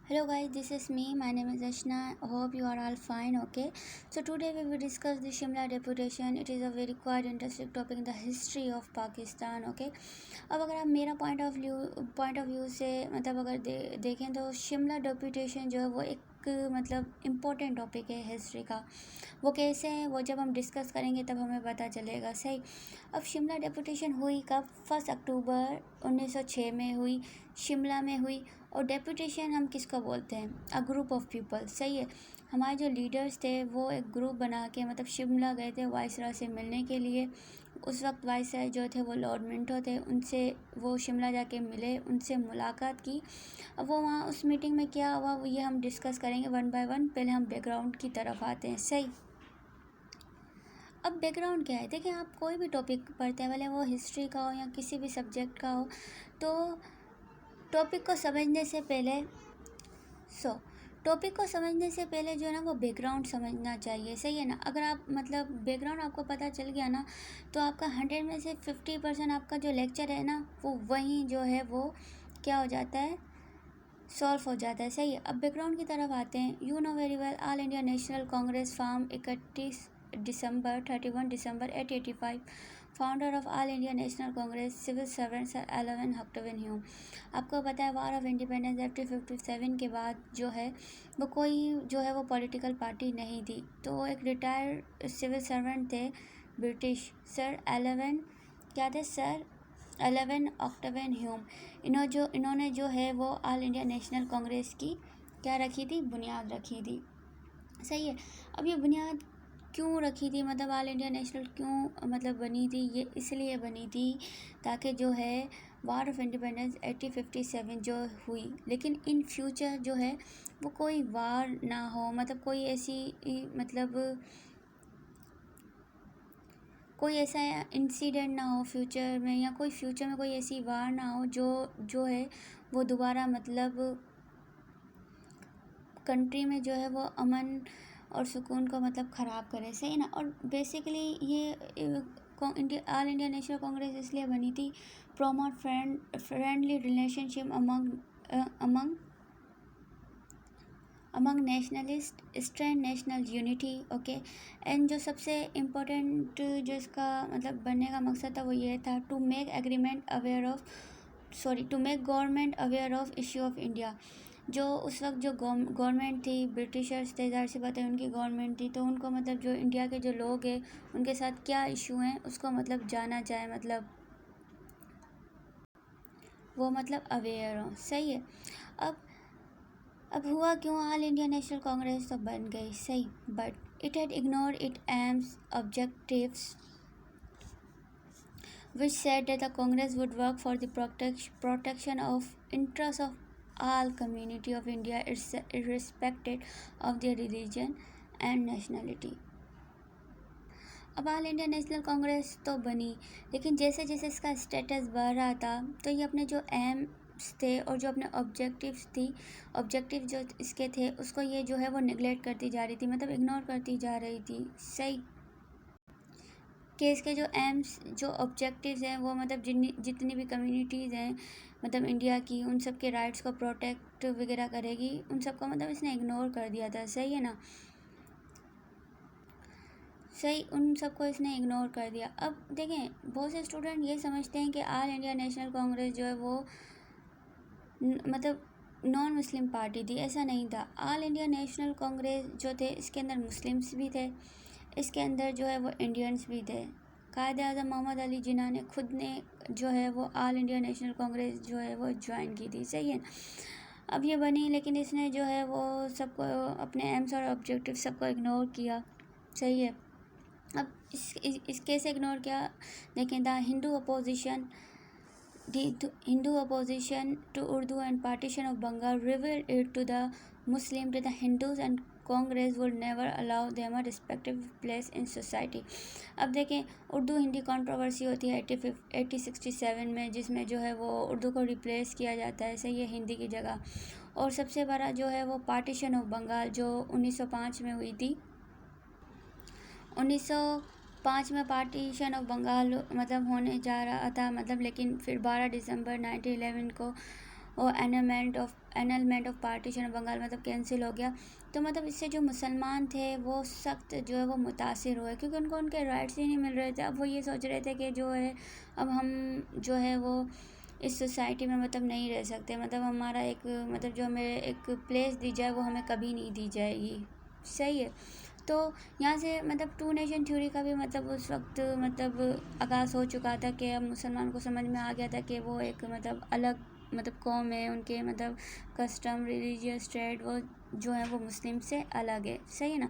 Hello guys, this is me. My name is Ashna. Hope you are all fine. Okay. So today we will discuss the Shimla deputation. It is a very quite interesting topic in the history of Pakistan. Okay. अब अगर आप मेरा point of view से मतलब अगर देखें तो Shimla deputation जो है वो एक मतलब इम्पोर्टेंट टॉपिक है हिस्ट्री का। वो कैसे है वो जब हम डिस्कस करेंगे तब हमें पता चलेगा। सही। अब शिमला डेपुटेशन हुई कब? 1 अक्टूबर 1906 में हुई, शिमला में हुई। और डेपुटेशन हम किसको बोलते हैं? A group of people. सही है। हमारे जो लीडर्स थे वो एक ग्रुप बना के मतलब शिमला गए थे वाइसरॉय से मिलने के लिए। उस वक्त वाइसरॉय जो थे वो लॉर्ड मिंटो थे, उनसे वो शिमला जाके मिले, उनसे मुलाकात की। अब वो वहाँ उस मीटिंग में क्या हुआ वो ये हम डिस्कस करेंगे वन बाय वन। पहले हम बैकग्राउंड की तरफ आते हैं। सही। अब बैकग्राउंड क्या है? देखिए, आप कोई भी टॉपिक पढ़ते हैं, भले वो हिस्ट्री का हो या किसी भी सब्जेक्ट का हो, तो टॉपिक को समझने से पहले टॉपिक को समझने से पहले जो है ना वो बैकग्राउंड समझना चाहिए। सही है ना। अगर आप मतलब बैकग्राउंड आपको पता चल गया ना तो आपका 100 में से 50% आपका जो लेक्चर है ना वो वहीं जो है वो क्या हो जाता है, सॉल्व हो जाता है। सही है। अब बैकग्राउंड की तरफ आते हैं। You know very well All India National Congress form 31 December 1885। Founder of All India National Congress civil servant sir Allan Octavian Hume. आपको पता है वार ऑफ इंडिपेंडेंस 1857 के बाद जो है वो कोई जो है वो पॉलिटिकल पार्टी नहीं थी, तो वो एक रिटायर्ड सिविल सर्वेंट थे ब्रिटिश, सर एलेवन क्या थे? Sir Allan Octavian Hume. इन्होंने जो है वो ऑल इंडिया नेशनल कांग्रेस की क्या रखी थी? बुनियाद रखी थी। सही है। अब ये बुनियाद क्यों रखी थी, मतलब ऑल इंडिया नेशनल क्यों मतलब बनी थी? ये इसलिए बनी थी ताकि जो है वार ऑफ इंडिपेंडेंस 1857 जो हुई, लेकिन इन फ्यूचर जो है वो कोई वार ना हो, मतलब मतलब कोई ऐसा इंसिडेंट ना हो फ्यूचर में, या कोई फ्यूचर में कोई ऐसी वार ना हो जो जो है वो दोबारा मतलब कंट्री में जो है वो अमन और सुकून को मतलब ख़राब करे। सही ना। और बेसिकली ये ऑल इंडिया नेशनल कांग्रेस इसलिए बनी थी promote friendly relationship among among nationalist, strength national unity. Okay. And जो सबसे इम्पोर्टेंट जो इसका मतलब बनने का मकसद था वो ये था to make government aware of issue of India. जो उस वक्त जो गवर्नमेंट थी, ब्रिटिशर्स थे, ज़ाहिर सी बात है उनकी गवर्नमेंट थी, तो उनको मतलब जो इंडिया के जो लोग हैं उनके साथ क्या इशू हैं उसको मतलब जाना जाए, मतलब वो मतलब अवेयर हो। सही है। अब अब हुआ क्यों? ऑल इंडिया नेशनल कांग्रेस तो बन गई। सही। But it had ignore it aims objectives which said that the Congress would work for the protection of interests of all community of India irrespective of their religion and nationality। अब all India National Congress तो बनी, लेकिन जैसे जैसे इसका status बढ़ रहा था तो ये अपने जो एम्स थे और जो अपने ऑब्जेक्टिव जो इसके थे उसको ये जो है वो निगलेक्ट करती जा रही थी, मतलब इग्नोर करती जा रही थी। सही। कि इसके जो एम्स जो ऑब्जेक्टिव्स हैं वो मतलब जितनी भी कम्युनिटीज़ हैं मतलब इंडिया की, उन सब के राइट्स को प्रोटेक्ट वगैरह करेगी, उन सब को मतलब इसने इग्नोर कर दिया था। सही है ना। सही। उन सबको इसने इग्नोर कर दिया। अब देखें, बहुत से स्टूडेंट ये समझते हैं कि ऑल इंडिया नेशनल कांग्रेस जो है वो मतलब नॉन मुस्लिम पार्टी थी। ऐसा नहीं था। ऑल इंडिया नेशनल कांग्रेस जो थे इसके अंदर मुस्लिम्स भी थे, इसके अंदर जो है वो इंडियंस भी थे। कायद आज़म मोहम्मद अली जिन्ना ने खुद ने जो है वो ऑल इंडिया नेशनल कांग्रेस जो है वो ज्वाइन की थी। सही है। अब ये बनी, लेकिन इसने जो है वो सबको अपने एम्स और ऑब्जेक्टिव सबको इग्नोर किया। सही है। अब इस कैसे इग्नोर किया? देखें, the Hindu opposition to Urdu and partition of Bengal revealed it to the Muslim that the Hindus and Congress would never allow them a respective place in society। अब देखें, उर्दू हिंदी कंट्रोवर्सी होती है 1867 में, जिसमें जो है वो उर्दू को रिप्लेस किया जाता है। सही है, हिंदी की जगह। और सबसे बड़ा जो है वो पार्टीशन ऑफ बंगाल जो 1905 में हुई थी। 1905 में पार्टीशन ऑफ बंगाल मतलब होने जा रहा था, मतलब लेकिन फिर 12 दिसंबर 1911 को और एनलमेंट ऑफ पार्टीशन बंगाल मतलब कैंसिल हो गया। तो मतलब इससे जो मुसलमान थे वो सख्त जो है वो मुतासिर हुए, क्योंकि उनको उनके राइट्स ही नहीं मिल रहे थे। अब वो ये सोच रहे थे कि जो है अब हम जो है वो इस सोसाइटी में मतलब नहीं रह सकते, मतलब हमारा एक मतलब जो हमें एक प्लेस दी जाए वो हमें कभी नहीं दी जाएगी। सही है। तो यहाँ से मतलब टू नेशन थ्योरी का भी मतलब उस वक्त मतलब आगाज़ हो चुका था कि अब मुसलमान को समझ में आ गया था कि वो एक मतलब अलग मतलब कौम है, उनके मतलब कस्टम रिलीजियस ट्रेड वो जो है वो मुस्लिम से अलग है। सही है ना।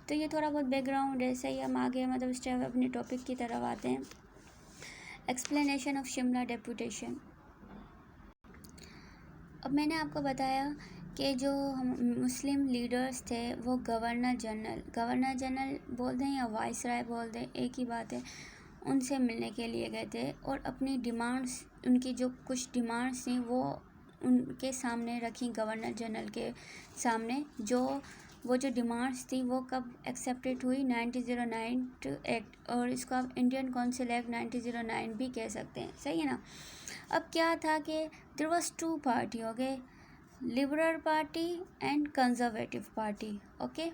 तो ये थोड़ा बहुत बैकग्राउंड है। सही, हम आगे मतलब इस टाइम अपने टॉपिक की तरफ आते हैं। Explanation of Shimla deputation. अब मैंने आपको बताया कि जो हम मुस्लिम लीडर्स थे वो गवर्नर जनरल बोल दें या वाइस राय बोल दें, एक ही बात है, उनसे मिलने के लिए गए थे और अपनी डिमांड्स, उनकी जो कुछ डिमांड्स थी वो उनके सामने रखी गवर्नर जनरल के सामने। वो जो डिमांड्स थी वो कब एक्सेप्टेड हुई, 1909 एक्ट, और इसको आप इंडियन काउंसिल एक्ट 1909 भी कह सकते हैं। सही है ना। अब क्या था कि there was two party, okay, liberal party and conservative party. Okay,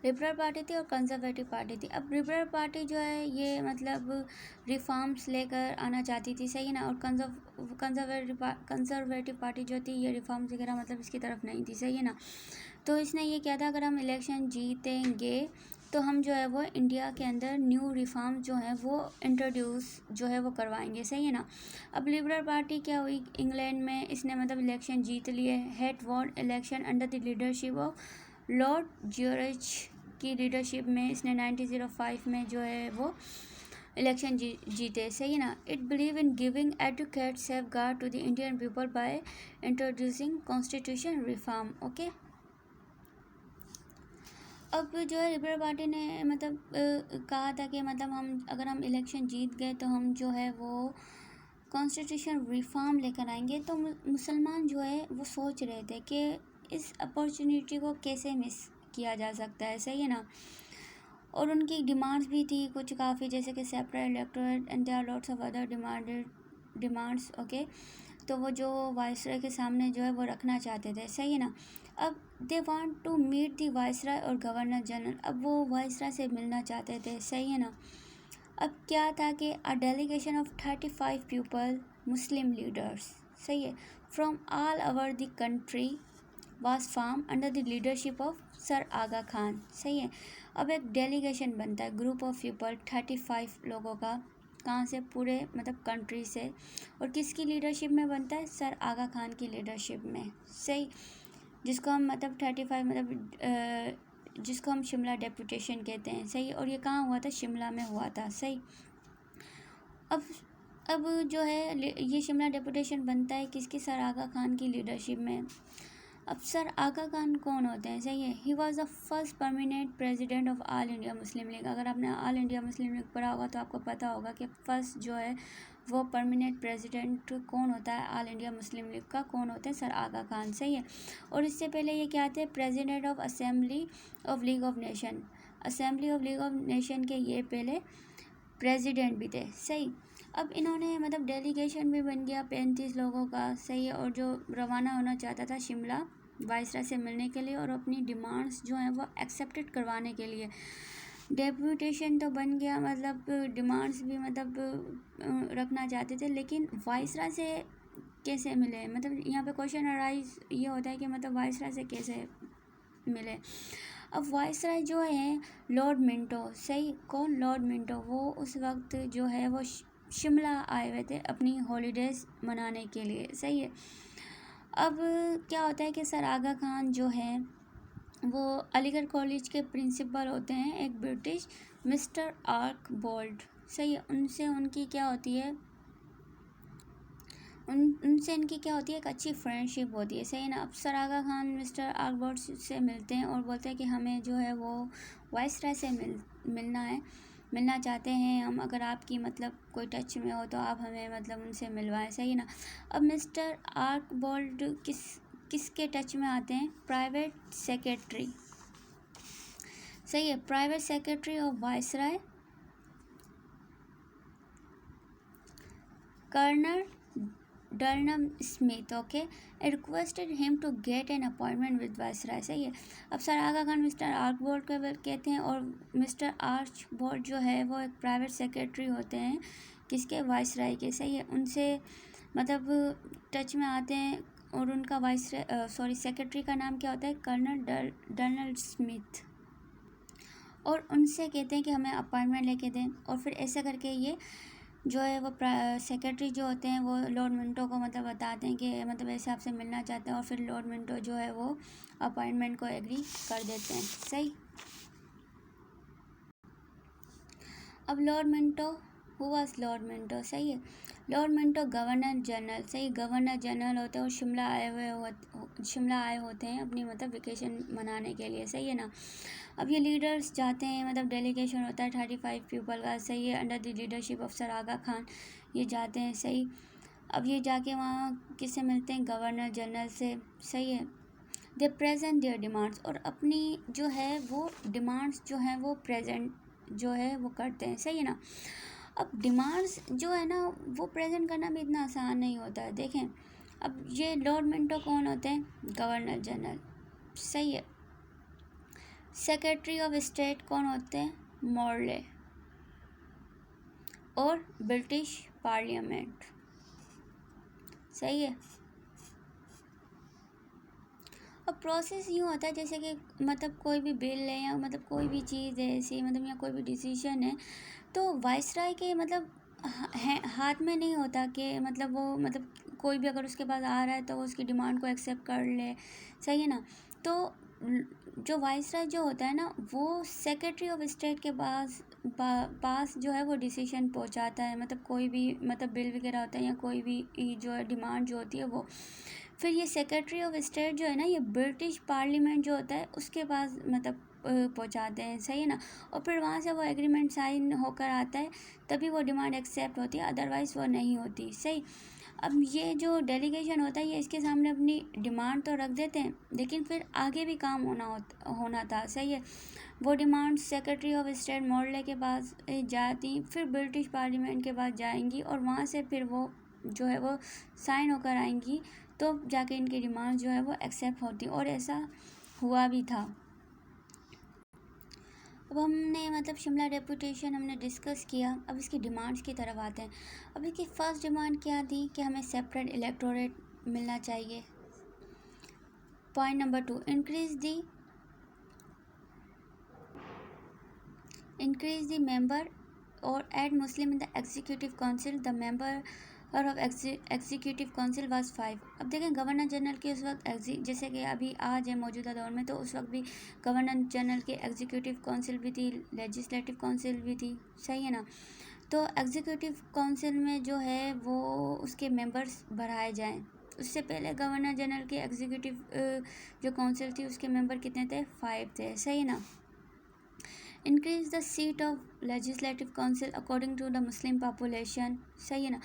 liberal party थी और कंजर्वेटिव पार्टी थी। अब लिबरल पार्टी जो है ये मतलब रिफॉर्म्स लेकर आना चाहती थी। सही है ना। और कंजर्वेटिव पार्टी जो थी ये रिफॉर्म्स वगैरह मतलब इसकी तरफ नहीं थी। सही है ना। तो इसने ये किया था अगर हम इलेक्शन जीतेंगे तो हम जो है वो इंडिया के अंदर न्यू रिफॉर्म जो है वो इंट्रोड्यूस जो है वो करवाएंगे। सही है ना। अब लिबरल पार्टी क्या हुई इंग्लैंड में, इसने मतलब इलेक्शन जीत लिए, he won election under the leadership of Lord George की लीडरशिप में इसने 1905 में जो है वो इलेक्शन जीते। सही है ना। It believe in giving educate safeguard to the Indian people by introducing constitution reform. Okay. अब जो है लिबरल पार्टी ने मतलब कहा था कि मतलब अगर हम इलेक्शन जीत गए तो हम जो है वो कॉन्स्टिट्यूशन रिफॉर्म लेकर आएंगे। तो मुसलमान जो है वो सोच रहे थे कि इस अपॉर्चुनिटी को कैसे मिस किया जा सकता है। सही है ना। और उनकी डिमांड्स भी थी कुछ काफ़ी, जैसे कि separate electorate and there are lots of other demands. Okay. तो वो जो वाइसरॉय के सामने जो है वो रखना चाहते थे। सही है ना। अब they want to meet the viceroy और गवर्नर जनरल, अब वो वाइसरॉय से मिलना चाहते थे। सही है ना। अब क्या था कि a delegation of 35 people Muslim leaders, सही है, from all over the country was form under the leadership of sir Aga Khan. सही है। अब एक डेलीगेशन बनता है, ग्रुप ऑफ पीपल 35 लोगों का, कहाँ से, पूरे मतलब कंट्री से, और किसकी लीडरशिप में बनता है, सर आगा खान की लीडरशिप में। सही। जिसको हम मतलब 35 मतलब जिसको हम शिमला डेपुटेशन कहते हैं। सही। और ये कहाँ हुआ था, शिमला में हुआ था। सही। अब अब जो है ये शिमला डेपुटेशन बनता है किसकी, सर आगा खान की लीडरशिप में। अब सर आगा खान कौन होते हैं। सही है। He was the first permanent president of All India Muslim league. अगर आपने ऑल इंडिया मुस्लिम लीग पढ़ा होगा तो आपको पता होगा कि फर्स्ट जो है वो परमानेंट प्रेसिडेंट कौन होता है ऑल इंडिया मुस्लिम लीग का, कौन होते हैं, सर आगा खान। सही है। और इससे पहले ये क्या थे, president of assembly of league of nation, assembly of league of nation के ये पहले प्रेसिडेंट भी थे। सही। अब इन्होंने मतलब डेलीगेशन भी बन गया 35 लोगों का। सही है। और जो रवाना होना चाहता था शिमला वाइसराय से मिलने के लिए और अपनी डिमांड्स जो हैं वो एक्सेप्टेड करवाने के लिए। डेपुटेशन तो बन गया, मतलब डिमांड्स भी मतलब रखना चाहते थे, लेकिन वाइसराय से कैसे मिले, मतलब यहाँ पे क्वेश्चन अराइज ये होता है कि मतलब वाइसराय से कैसे मिले। अब वाइसराय जो है लॉर्ड मिंटो। सही। कौन, लॉर्ड मिंटो, वो उस वक्त जो है वो शिमला आए हुए थे अपनी हॉलीडेज़ मनाने के लिए। सही है। अब क्या होता है कि सर आगा खान जो है वो अलीगढ़ कॉलेज के प्रिंसिपल होते हैं, एक ब्रिटिश मिस्टर आर्कबोल्ड। सही है। उनसे उनकी क्या होती है, उनसे इनकी क्या होती है, एक अच्छी फ्रेंडशिप होती है। सही है ना। अब सर आगा खान मिस्टर आर्कबोल्ड से मिलते हैं और बोलते हैं कि हमें जो है वो वाइसराय से मिलना चाहते हैं हम, अगर आपकी मतलब कोई टच में हो तो आप हमें मतलब उनसे मिलवाएं। सही है ना। अब मिस्टर आर्कबोल्ड किसके टच में आते हैं, प्राइवेट सेक्रेटरी। सही है। Private secretary of viceroy colonel Dunlop Smith, okay, requested him to get an appointment with viceroy. सही है। अब sir Aga Khan mister Archbold को कहते हैं, और मिस्टर आर्चबोल्ड जो है वो एक प्राइवेट सेक्रेटरी होते हैं किसके, वायसराय के। सही है। उनसे मतलब टच में आते हैं, और उनका सेक्रेटरी का नाम क्या होता है, कर्नल डर्नल स्मिथ, और उनसे कहते हैं कि हमें अपॉइंटमेंट लेके दें। और फिर ऐसा करके ये जो है वो सेक्रेटरी जो होते हैं वो लॉर्ड मिंटो को मतलब बताते हैं कि मतलब ऐसे आपसे मिलना चाहते हैं, और फिर लॉर्ड मिंटो जो है वो अपॉइंटमेंट को एग्री कर देते हैं। सही। अब Lord Minto, who was Lord Minto? सही है। लॉर्ड मिंटो गवर्नर जनरल, सही, गवर्नर जनरल होते हैं, और शिमला आए होते हैं अपनी मतलब वेकेशन मनाने के लिए। सही है ना। अब ये लीडर्स जाते हैं, मतलब डेलीगेशन होता है 35 पीपल का। सही है। Under the leadership of sir Aga Khan ये जाते हैं। सही। अब ये जाके वहाँ किससे मिलते हैं, गवर्नर जनरल से। सही है। दे प्रेजेंट देयर डिमांड्स, और अपनी जो है वो डिमांड्स जो हैं वो प्रेजेंट जो है वो करते हैं। सही है ना। अब डिमांड्स जो है ना वो प्रेजेंट करना भी इतना आसान नहीं होता है। देखें, अब ये लॉर्ड मिंटो कौन होते हैं, गवर्नर जनरल। सही है। सेक्रेटरी ऑफ स्टेट कौन होते हैं, मॉर्ले, और ब्रिटिश पार्लियामेंट। सही है। अब प्रोसेस यूँ होता है जैसे कि मतलब कोई भी बिल है या मतलब कोई भी चीज़ है ऐसी, मतलब या कोई भी डिसीजन है, तो वाइसराय के मतलब हाथ में नहीं होता कि मतलब वो मतलब कोई भी अगर उसके पास आ रहा है तो वो उसकी डिमांड को एक्सेप्ट कर ले। सही है ना। तो जो वाइसराय जो होता है ना वो सेक्रेटरी ऑफ स्टेट के पास जो है वो डिसीजन पहुंचाता है, मतलब कोई भी मतलब बिल वगैरह होता है या कोई भी जो है डिमांड जो होती है वो। फिर ये सेक्रेटरी ऑफ स्टेट जो है ना ये ब्रिटिश पार्लियामेंट जो होता है उसके पास मतलब पहुंचाते हैं। सही है ना। और फिर वहाँ से वो एग्रीमेंट साइन होकर आता है, तभी वो डिमांड एक्सेप्ट होती है, अदरवाइज़ वो नहीं होती। सही। अब ये जो डेलीगेशन होता है ये इसके सामने अपनी डिमांड तो रख देते हैं, लेकिन फिर आगे भी काम होना था। सही है। वो demand secretary of state Morley के पास जाती, फिर ब्रिटिश पार्लियामेंट के पास जाएंगी, और वहाँ से फिर वो जो है वो साइन होकर आएंगी, तो जाके इनकी डिमांड जो है वो एक्सेप्ट होती, और ऐसा हुआ भी था। अब हमने मतलब शिमला डेपुटेशन हमने डिस्कस किया, अब इसकी डिमांड्स की तरफ आते हैं। अब इसकी फ़र्स्ट डिमांड क्या थी कि हमें सेपरेट इलेक्टोरेट मिलना चाहिए। Point number 2, increase the member or add Muslim in the executive council. The member of executive council was 5। अब देखें गवर्नर जनरल के उस वक्त जैसे कि अभी आज है मौजूदा दौर में, तो उस वक्त भी गवर्नर जनरल के एग्जीक्यूटिव काउंसिल भी थी, लेजिस्लेटिव काउंसिल भी थी। सही है ना। तो एग्जीक्यूटिव काउंसिल में जो है वो उसके मेंबर्स बढ़ाए जाएं। उससे पहले गवर्नर जनरल के एग्जीक्यूटिव जो काउंसिल थी उसके मेंबर कितने थे, 5 थे। सही है ना। Increase the seat of legislative council according to the Muslim population. सही है ना।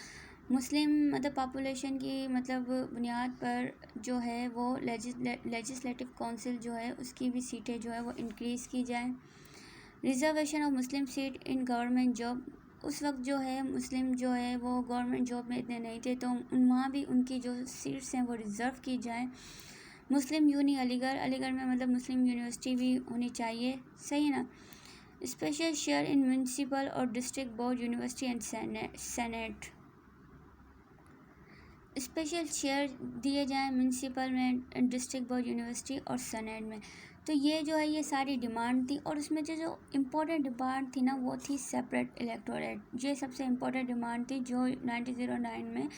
मुस्लिम मतलब पॉपुलेशन की मतलब बुनियाद पर जो है वो लेजिस्लेटिव काउंसिल जो है उसकी भी सीटें जो है वो इंक्रीज़ की जाए। Reservation of Muslim seat in government job, उस वक्त जो है मुस्लिम जो है वो गवर्नमेंट जॉब में इतने नहीं थे, तो वहाँ भी उनकी जो सीट्स हैं वो रिज़र्व की जाए। मुस्लिम अलीगढ़ में मतलब मुस्लिम यूनिवर्सिटी भी होनी चाहिए। सही है ना। स्पेशल शेयर इन म्यूनसिपल और district board university and senate, special share दिए जाएं म्यूनसिपल में, डिस्ट्रिक्ट बोर्ड यूनिवर्सिटी और सेनेट में। तो ये जो है ये सारी डिमांड थी, और उसमें जो इम्पोर्टेंट डिमांड थी ना वो थी सेपरेट इलेक्टोरेट। ये सबसे इम्पोर्टेंट डिमांड थी जो 1909 में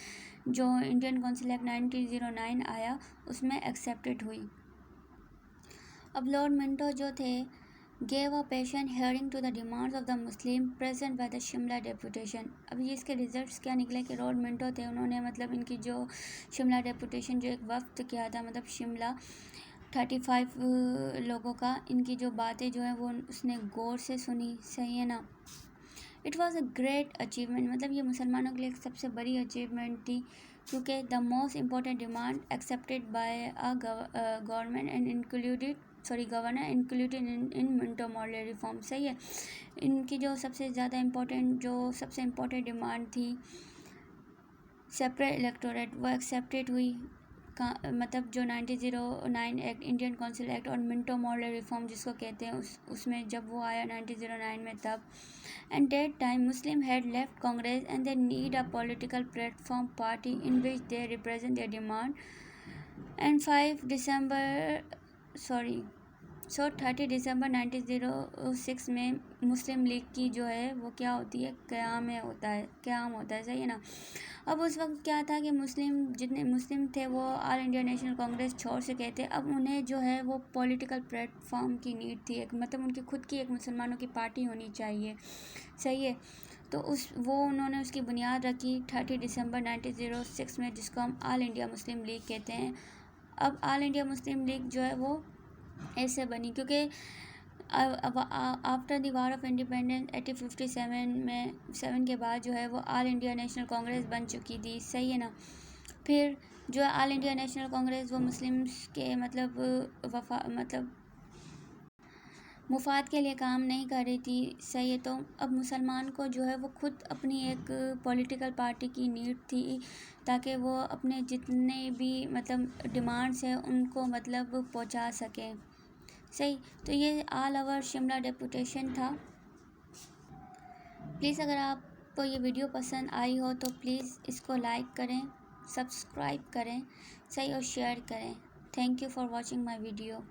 जो इंडियन काउंसिल एक्ट 1909 आया उसमें एक्सेप्टेड हुई। अब लॉर्ड मिंटो जो थे gave a patient hearing to the demands of the Muslim present by the Shimla deputation. अब ये इसके रिजल्ट्स क्या निकले कि लॉर्ड मिंटो थे, उन्होंने मतलब इनकी जो शिमला डेपुटेशन जो एक वक्त किया था मतलब शिमला 35 लोगों का, इनकी जो बातें जो है वो उसने गौर से सुनी। सही है ना। It was a great achievement, मतलब ये मुसलमानों के लिए एक सबसे बड़ी अचीवमेंट थी, क्योंकि the most important demand accepted by a government and governor included in Minto model reform. सही है। इनकी जो सबसे इम्पोर्टेंट डिमांड थी सेपरेट इलेक्टोरेट वो एक्सेप्टेड हुई मतलब जो 1909 एक्ट, इंडियन काउंसिल एक्ट और मिंटो मॉडल रिफॉर्म जिसको कहते हैं, उसमें जब वो आया 1909 में तब। And that time Muslim had left Congress and they need a political platform party in which they represent their demand. And 30 दिसंबर 1906 में मुस्लिम लीग की जो है वो क्या होती है, क़याम होता है, सही है ना। अब उस वक्त क्या था कि जितने मुस्लिम थे वो ऑल इंडिया नेशनल कांग्रेस छोड़ सके थे। अब उन्हें जो है वो पॉलिटिकल प्लेटफॉर्म की नीड थी, एक मतलब उनकी खुद की एक मुसलमानों की पार्टी होनी चाहिए, सही है। तो उन्होंने उसकी बुनियाद रखी 30 दिसंबर 1906 में, जिसको हम ऑल इंडिया मुस्लिम लीग कहते हैं। अब ऑल इंडिया मुस्लिम लीग जो है वो ऐसे बनी क्योंकि after the war of independence 1857 के बाद जो है वो ऑल इंडिया नेशनल कांग्रेस बन चुकी थी, सही है ना। फिर जो है ऑल इंडिया नेशनल कांग्रेस वो मुस्लिम्स के मतलब मुफाद के लिए काम नहीं कर रही थी, सही है। तो अब मुसलमान को जो है वो खुद अपनी एक पॉलिटिकल पार्टी की नीड थी, ताकि वो अपने जितने भी मतलब डिमांड्स हैं उनको मतलब पहुंचा सकें, सही। तो ये ऑल ओवर शिमला डेपुटेशन था। प्लीज़ अगर आपको ये वीडियो पसंद आई हो तो प्लीज़ इसको लाइक करें, सब्सक्राइब करें, सही, और शेयर करें। Thank you for watching my video.